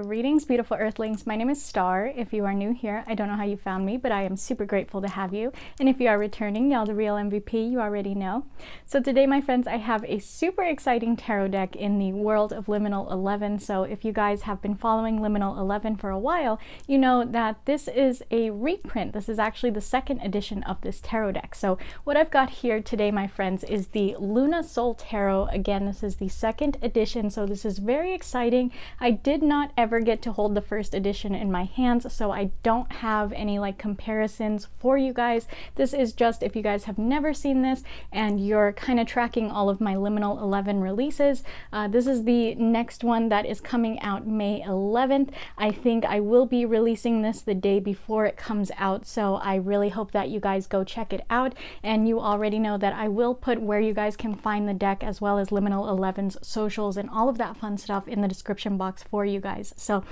Greetings, beautiful earthlings. My name is Star. If you are new here, I don't know how you found me, but I am super grateful to have you. And if you are returning, y'all the real MVP, you already know. So today, my friends, I have a super exciting tarot deck in the world of Liminal 11. So if you guys have been following Liminal 11 for a while, you know that this is a reprint. This is actually the second edition of this tarot deck. So what I've got here today, my friends, is the Luna Soul Tarot. Again, this is the second edition, so this is very exciting. I did not ever get to hold the first edition in my hands, so I don't have any like comparisons for you guys. This is just if you guys have never seen this and you're kind of tracking all of my Liminal 11 releases. This is the next one that is coming out May 11th. I think I will be releasing this the day before it comes out, so I really hope that you guys go check it out. And you already know that I will put where you guys can find the deck as well as Liminal 11's socials and all of that fun stuff in the description box for you guys. So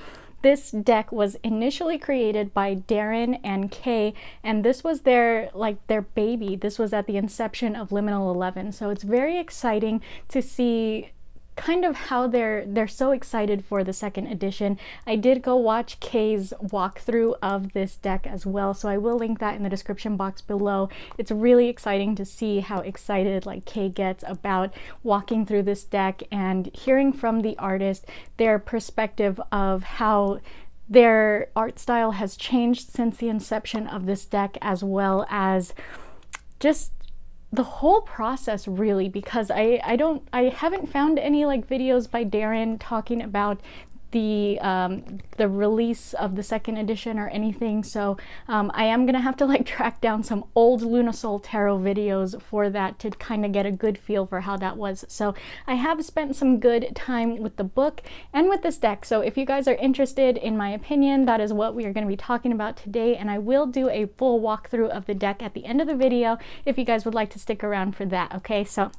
this deck was initially created by Darren and Kay, and this was their baby. This was at the inception of Liminal 11. So it's very exciting to see kind of how they're so excited for the second edition. I did go watch Kay's walkthrough of this deck as well, so I will link that in the description box below. It's really exciting to see how excited like Kay gets about walking through this deck and hearing from the artist their perspective of how their art style has changed since the inception of this deck, as well as just the whole process, really, because I haven't found any like videos by Darren talking about the release of the second edition or anything, so I am gonna have to like track down some old Luna Soul Tarot videos for that to kind of get a good feel for how that was. So I have spent some good time with the book and with this deck, so if you guys are interested in my opinion, that is what we are going to be talking about today, and I will do a full walkthrough of the deck at the end of the video if you guys would like to stick around for that. Okay, so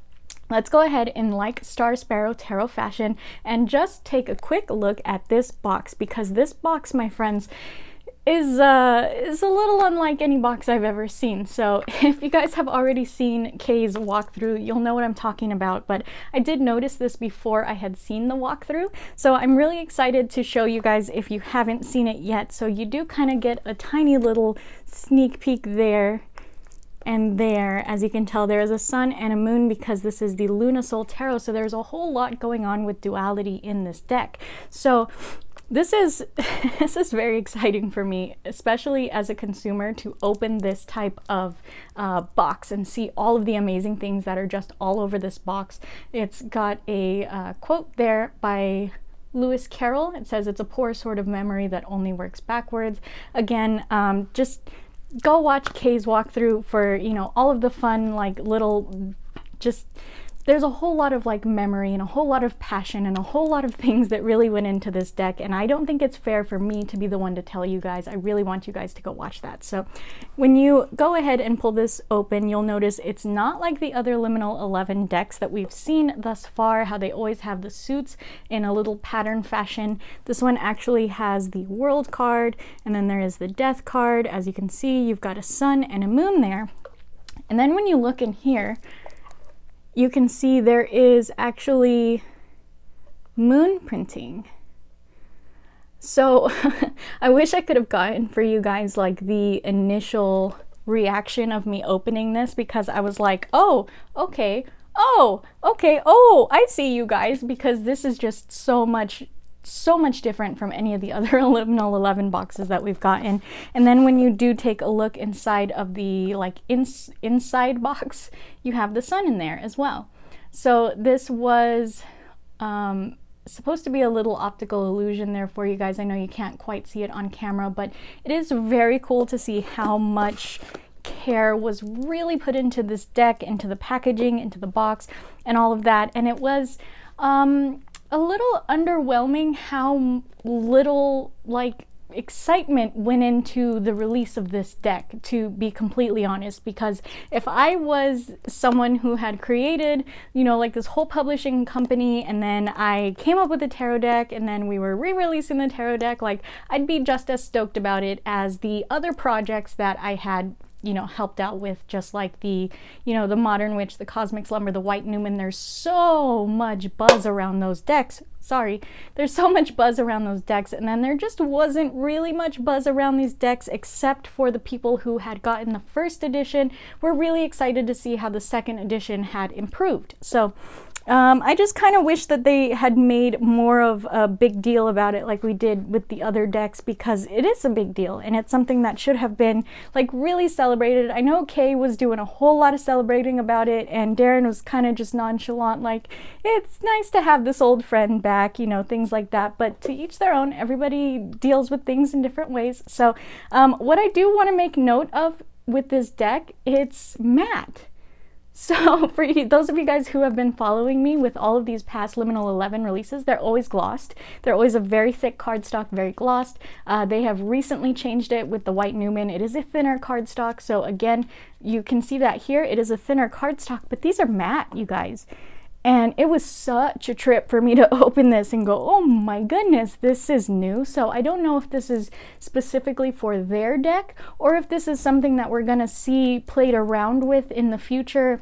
let's go ahead in like Sparrow Tarot fashion and just take a quick look at this box, because this box, my friends, is a little unlike any box I've ever seen. So if you guys have already seen Kay's walkthrough, you'll know what I'm talking about, but I did notice this before I had seen the walkthrough, so I'm really excited to show you guys if you haven't seen it yet. So you do kind of get a tiny little sneak peek there. And there, as you can tell, there is a sun and a moon because this is the Luna Soul Tarot, so there's a whole lot going on with duality in this deck. So this is very exciting for me, especially as a consumer, to open this type of box and see all of the amazing things that are just all over this box. It's got a quote there by Lewis Carroll. It says, "It's a poor sort of memory that only works backwards." Again, just go watch Kay's walkthrough for, you know, all of the fun, like little, just, there's a whole lot of like memory and a whole lot of passion and a whole lot of things that really went into this deck, and I don't think it's fair for me to be the one to tell you guys. I really want you guys to go watch that. So when you go ahead and pull this open, you'll notice it's not like the other Liminal 11 decks that we've seen thus far, how they always have the suits in a little pattern fashion. This one actually has the World card, and then there is the Death card. As you can see, you've got a sun and a moon there, and then when you look in here, you can see there is actually moon printing. So I wish I could have gotten for you guys like the initial reaction of me opening this, because I was like, oh, okay, oh, okay, oh, I see you guys, because this is just so much different from any of the other Liminal 11 boxes that we've gotten. And then when you do take a look inside of the like inside box, you have the sun in there as well. So this was supposed to be a little optical illusion there for you guys. I know you can't quite see it on camera, but it is very cool to see how much care was really put into this deck, into the packaging, into the box, and all of that. And it was a little underwhelming how little like excitement went into the release of this deck, to be completely honest, because if I was someone who had created, you know, like this whole publishing company, and then I came up with a tarot deck and then we were re-releasing the tarot deck, like I'd be just as stoked about it as the other projects that I had, you know, helped out with, just like the, you know, the Modern Witch, the Cosmic Slumber, the White Newman. There's so much buzz around those decks. Sorry, there's so much buzz around those decks, and then there just wasn't really much buzz around these decks except for the people who had gotten the first edition. We're really excited to see how the second edition had improved. So I just kind of wish that they had made more of a big deal about it like we did with the other decks, because it is a big deal and it's something that should have been like really celebrated. I know Kay was doing a whole lot of celebrating about it, and Darren was kind of just nonchalant, like, it's nice to have this old friend back, you know, things like that. But to each their own, everybody deals with things in different ways. So what I do want to make note of with this deck, it's matte. So for those of you guys who have been following me with all of these past Liminal 11 releases, they're always glossed. They're always a very thick cardstock, very glossed. They have recently changed it with the White Newman. It is a thinner cardstock. So again, you can see that here. It is a thinner cardstock, but these are matte, you guys. And it was such a trip for me to open this and go, oh my goodness, this is new. So I don't know if this is specifically for their deck or if this is something that we're going to see played around with in the future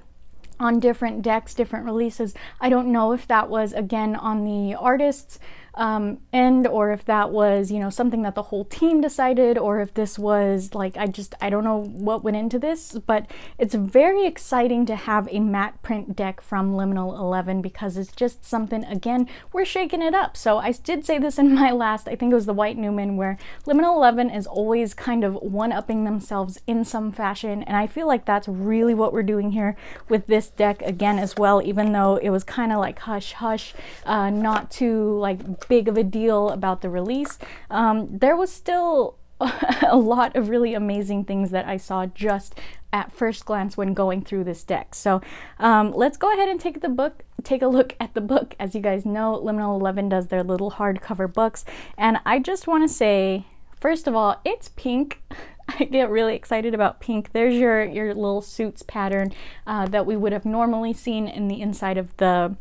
on different decks, different releases. I don't know if that was, again, on the artist's end, or if that was, you know, something that the whole team decided, or if this was like, I don't know what went into this, but it's very exciting to have a matte print deck from Liminal 11, because it's just something, again, we're shaking it up. So I did say this in my last, I think it was the White Newman, where Liminal 11 is always kind of one-upping themselves in some fashion, and I feel like that's really what we're doing here with this deck again as well, even though it was kind of like hush hush, not too like big of a deal about the release. There was still a lot of really amazing things that I saw just at first glance when going through this deck. So let's go ahead and take a look at the book. As you guys know, Liminal 11 does their little hardcover books, and I just want to say, first of all, it's pink. I get really excited about pink. There's your little suits pattern that we would have normally seen in the inside of the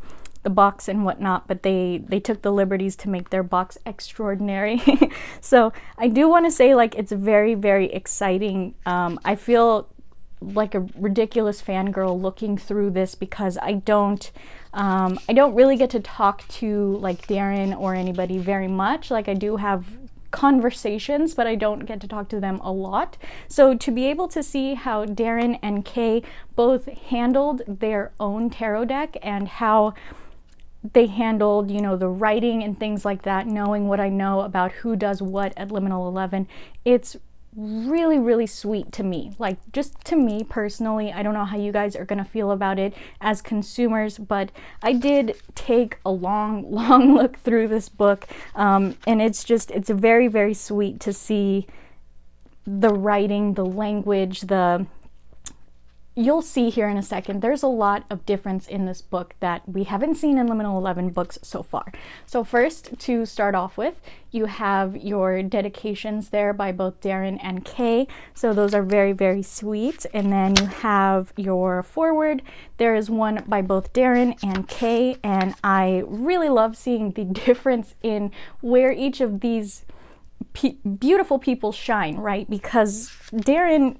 box and whatnot, but they took the liberties to make their box extraordinary. So I do want to say, like, it's very, very exciting. I feel like a ridiculous fangirl looking through this, because I don't really get to talk to like Darren or anybody very much. Like, I do have conversations, but I don't get to talk to them a lot. So to be able to see how Darren and Kay both handled their own tarot deck and how they handled, you know, the writing and things like that, knowing what I know about who does what at Liminal 11, it's really, really sweet to me. Like, just to me personally, I don't know how you guys are gonna feel about it as consumers, but I did take a long look through this book, and it's very, very sweet to see the writing, the language, you'll see here in a second, there's a lot of difference in this book that we haven't seen in Liminal 11 books so far. So first, to start off with, you have your dedications there by both Darren and Kay. So those are very, very sweet. And then you have your foreword. There is one by both Darren and Kay, and I really love seeing the difference in where each of these beautiful people shine, right? Because Darren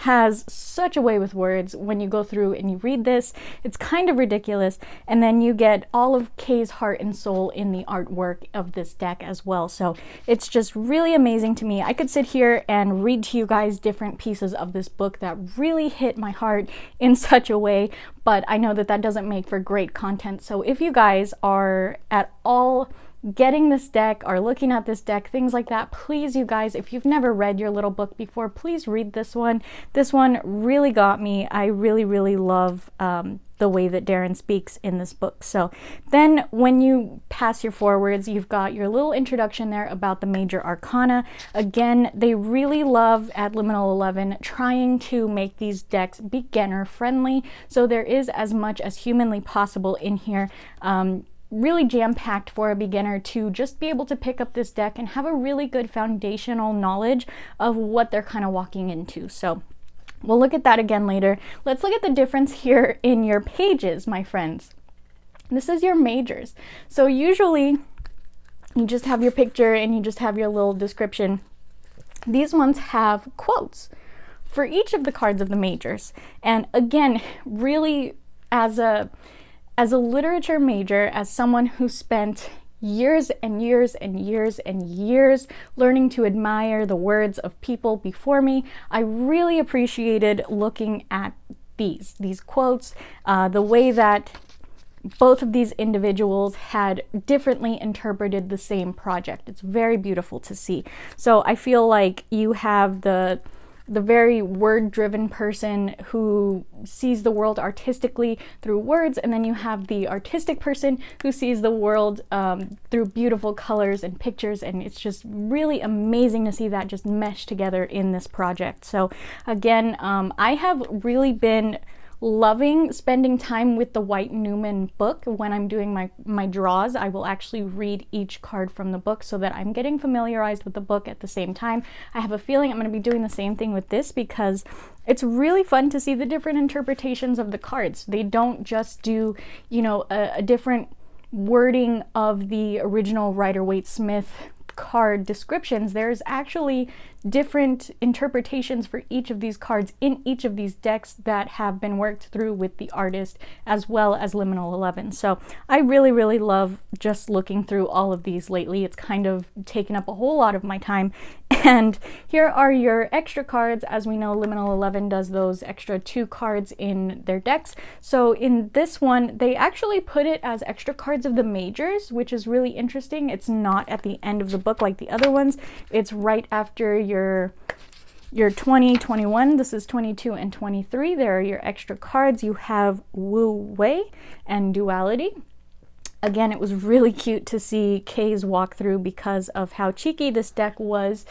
has such a way with words. When you go through and you read this, it's kind of ridiculous, and then you get all of Kay's heart and soul in the artwork of this deck as well. So it's just really amazing to me. I could sit here and read to you guys different pieces of this book that really hit my heart in such a way, but I know that that doesn't make for great content. So if you guys are at all getting this deck or looking at this deck, things like that, please, you guys, if you've never read your little book before, please read this one. This one really got me. I really, really love the way that Darren speaks in this book. So then when you pass your forwards, you've got your little introduction there about the major arcana. Again, they really love at Liminal 11 trying to make these decks beginner friendly. So there is as much as humanly possible in here. Really jam-packed for a beginner to just be able to pick up this deck and have a really good foundational knowledge of what they're kind of walking into. So we'll look at that again later. Let's look at the difference here in your pages, my friends. This is your majors. So usually you just have your picture and you just have your little description. These ones have quotes for each of the cards of the majors. And again, really as a literature major, as someone who spent years and years and years and years learning to admire the words of people before me, I really appreciated looking at these quotes, the way that both of these individuals had differently interpreted the same project. It's very beautiful to see. So I feel like you have the very word-driven person who sees the world artistically through words, and then you have the artistic person who sees the world through beautiful colors and pictures, and it's just really amazing to see that just mesh together in this project. So again, I have really been loving spending time with the White Newman book. When I'm doing my draws, I will actually read each card from the book so that I'm getting familiarized with the book at the same time. I have a feeling I'm going to be doing the same thing with this because it's really fun to see the different interpretations of the cards. They don't just do, you know, a different wording of the original Rider-Waite-Smith card descriptions. There's actually different interpretations for each of these cards in each of these decks that have been worked through with the artist as well as Liminal 11. So I really love just looking through all of these lately. It's kind of taken up a whole lot of my time. And here are your extra cards. As we know, Liminal 11 does those extra 2 cards in their decks. So in this one, they actually put it as extra cards of the majors, which is really interesting. It's not at the end of the book like the other ones. It's right after your 20, 21, this is 22 and 23. There are your extra cards. You have Wu Wei and Duality. Again, it was really cute to see Kay's walkthrough because of how cheeky this deck was.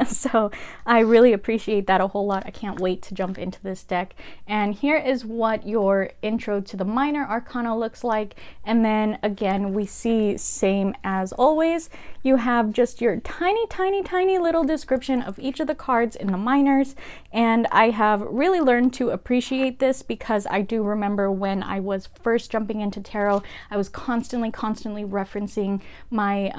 So I really appreciate that a whole lot. I can't wait to jump into this deck. And here is what your intro to the minor arcana looks like. And then again, we see, same as always, you have just your tiny little description of each of the cards in the minors. And I have really learned to appreciate this because I do remember when I was first jumping into tarot, I was constantly referencing my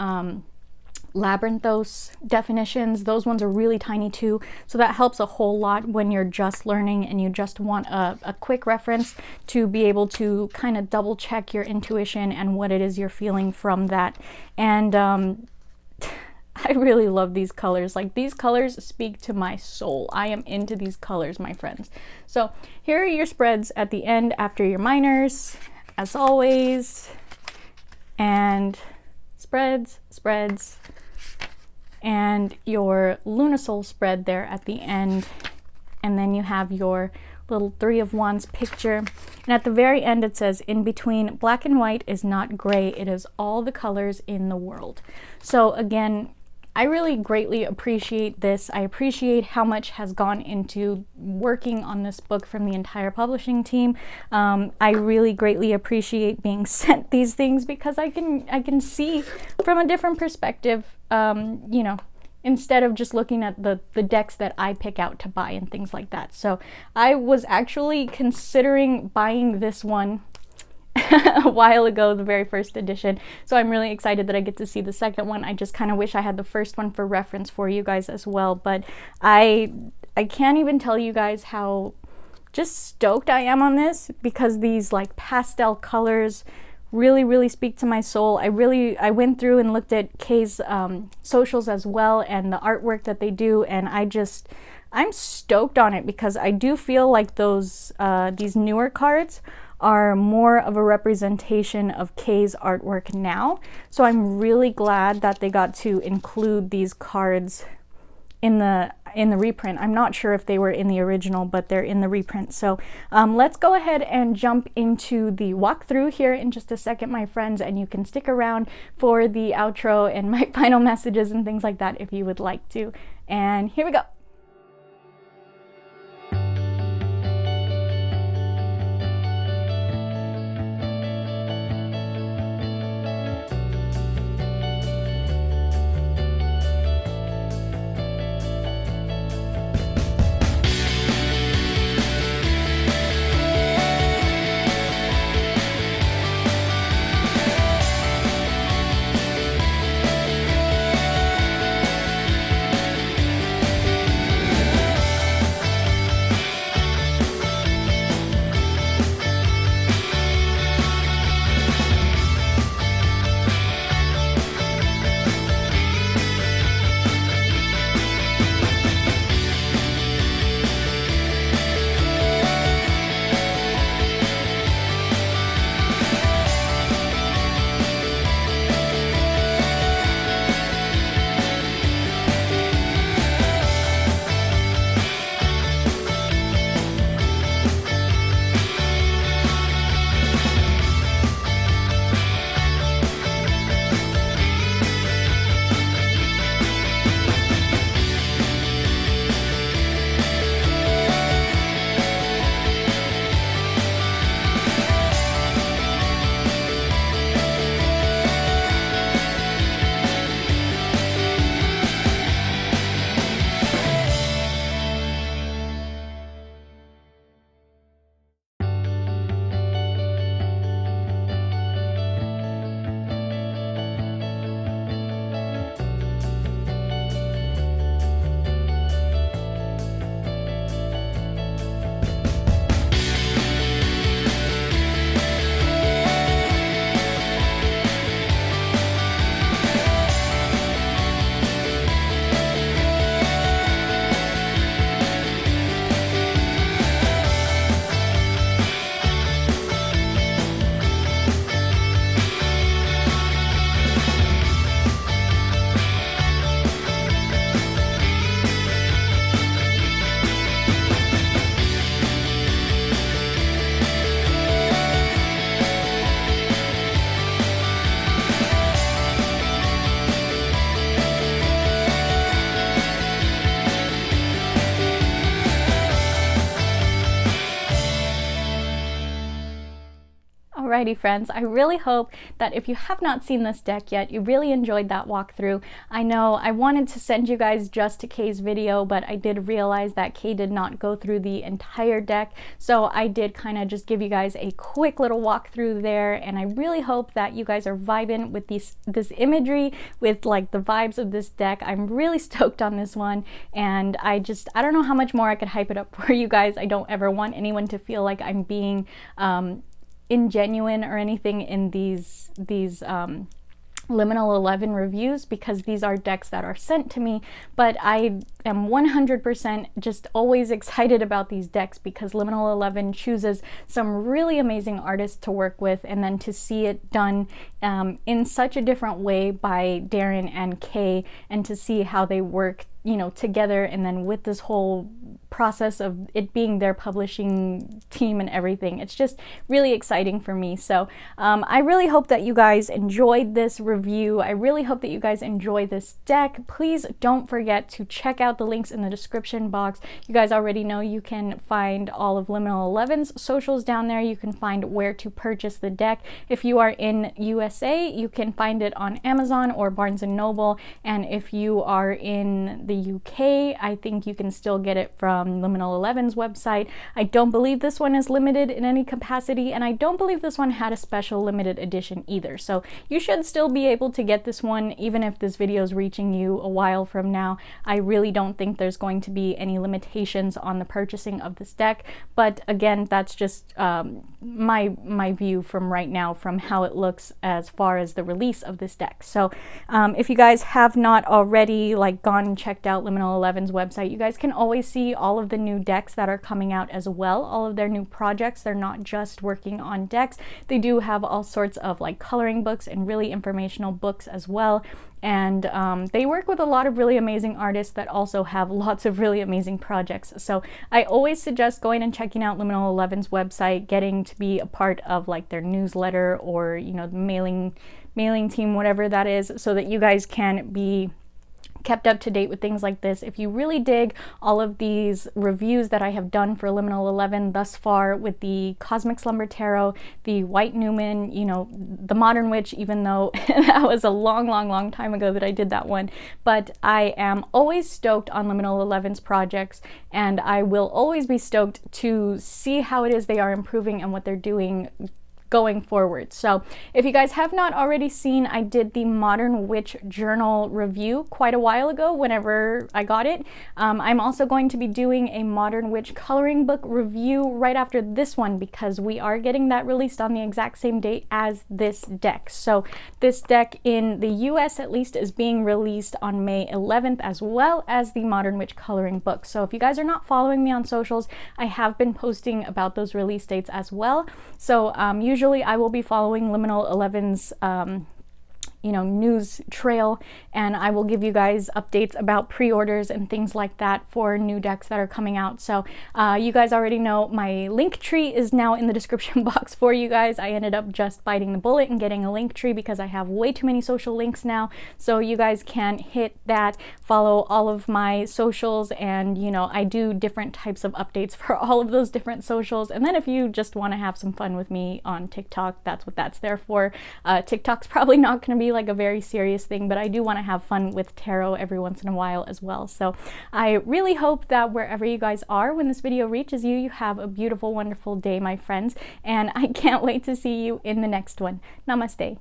Labyrinthos definitions. Those ones are really tiny too, so that helps a whole lot when you're just learning and you just want a quick reference to be able to kind of double check your intuition and what it is you're feeling from that. And I really love these colors. Like, these colors speak to my soul. I am into these colors, my friends. So here are your spreads at the end after your minors, as always. And spreads, and your Lunasol spread there at the end. And then you have your little 3 of Wands picture. And at the very end it says, in between black and white is not gray, it is all the colors in the world. So again, I really greatly appreciate this. I appreciate how much has gone into working on this book from the entire publishing team. I really greatly appreciate being sent these things because I can see from a different perspective, you know, instead of just looking at the decks that I pick out to buy and things like that. So I was actually considering buying this one a while ago, the very first edition. So I'm really excited that I get to see the second one. I just kind of wish I had the first one for reference for you guys as well. But I can't even tell you guys how just stoked I am on this, because these like pastel colors really speak to my soul. I went through and looked at Kay's socials as well and the artwork that they do, and I'm stoked on it because I do feel like these newer cards are more of a representation of Kay's artwork now. So I'm really glad that they got to include these cards in the reprint. I'm not sure if they were in the original, but they're in the reprint. So let's go ahead and jump into the walkthrough here in just a second, my friends, and you can stick around for the outro and my final messages and things like that if you would like to. And here we go. Alrighty friends, I really hope that if you have not seen this deck yet, you really enjoyed that walkthrough. I know I wanted to send you guys just to Kay's video, but I did realize that Kay did not go through the entire deck, so I did kind of just give you guys a quick little walkthrough there, and I really hope that you guys are vibing with this imagery, with like the vibes of this deck. I'm really stoked on this one, and I don't know how much more I could hype it up for you guys. I don't ever want anyone to feel like I'm being ingenuine or anything in these Liminal 11 reviews, because these are decks that are sent to me, but I am 100% just always excited about these decks because Liminal 11 chooses some really amazing artists to work with, and then to see it done in such a different way by Darren and Kay, and to see how they work, you know, together, and then with this whole process of it being their publishing team and everything. It's just really exciting for me. So I really hope that you guys enjoyed this review. I really hope that you guys enjoy this deck. Please don't forget to check out the links in the description box. You guys already know you can find all of Liminal 11's socials down there. You can find where to purchase the deck. If you are in USA, you can find it on Amazon or Barnes & Noble, and if you are in the UK, I think you can still get it from Liminal 11's website. I don't believe this one is limited in any capacity, and I don't believe this one had a special limited edition either. So you should still be able to get this one even if this video is reaching you a while from now. I really don't think there's going to be any limitations on the purchasing of this deck, but again, that's just my view from right now, from how it looks as far as the release of this deck. So if you guys have not already like gone and checked out Liminal 11's website, you guys can always see all of the new decks that are coming out as well, all of their new projects. They're not just working on decks, they do have all sorts of like coloring books and really informational books as well, and they work with a lot of really amazing artists that also have lots of really amazing projects. So I always suggest going and checking out Liminal 11's website, getting to be a part of like their newsletter, or you know, the mailing team, whatever that is, so that you guys can be kept up to date with things like this. If you really dig all of these reviews that I have done for Liminal 11 thus far, with the Cosmic Slumber Tarot, the White Newman, you know, the Modern Witch, even though that was a long time ago that I did that one, but I am always stoked on Liminal 11's projects, and I will always be stoked to see how it is they are improving and what they're doing going forward. So if you guys have not already seen, I did the Modern Witch journal review quite a while ago whenever I got it. I'm also going to be doing a Modern Witch coloring book review right after this one, because we are getting that released on the exact same date as this deck. So this deck in the US at least is being released on May 11th, as well as the Modern Witch coloring book. So if you guys are not following me on socials, I have been posting about those release dates as well. So usually I will be following Liminal 11's you know, news trail, and I will give you guys updates about pre-orders and things like that for new decks that are coming out. So you guys already know my link tree is now in the description box for you guys. I ended up just biting the bullet and getting a link tree because I have way too many social links now. So you guys can hit that, follow all of my socials, and you know, I do different types of updates for all of those different socials. And then if you just want to have some fun with me on TikTok, that's what that's there for. TikTok's probably not going to be like a very serious thing, but I do want to have fun with tarot every once in a while as well. So I really hope that wherever you guys are when this video reaches you, you have a beautiful, wonderful day, my friends, and I can't wait to see you in the next one. Namaste.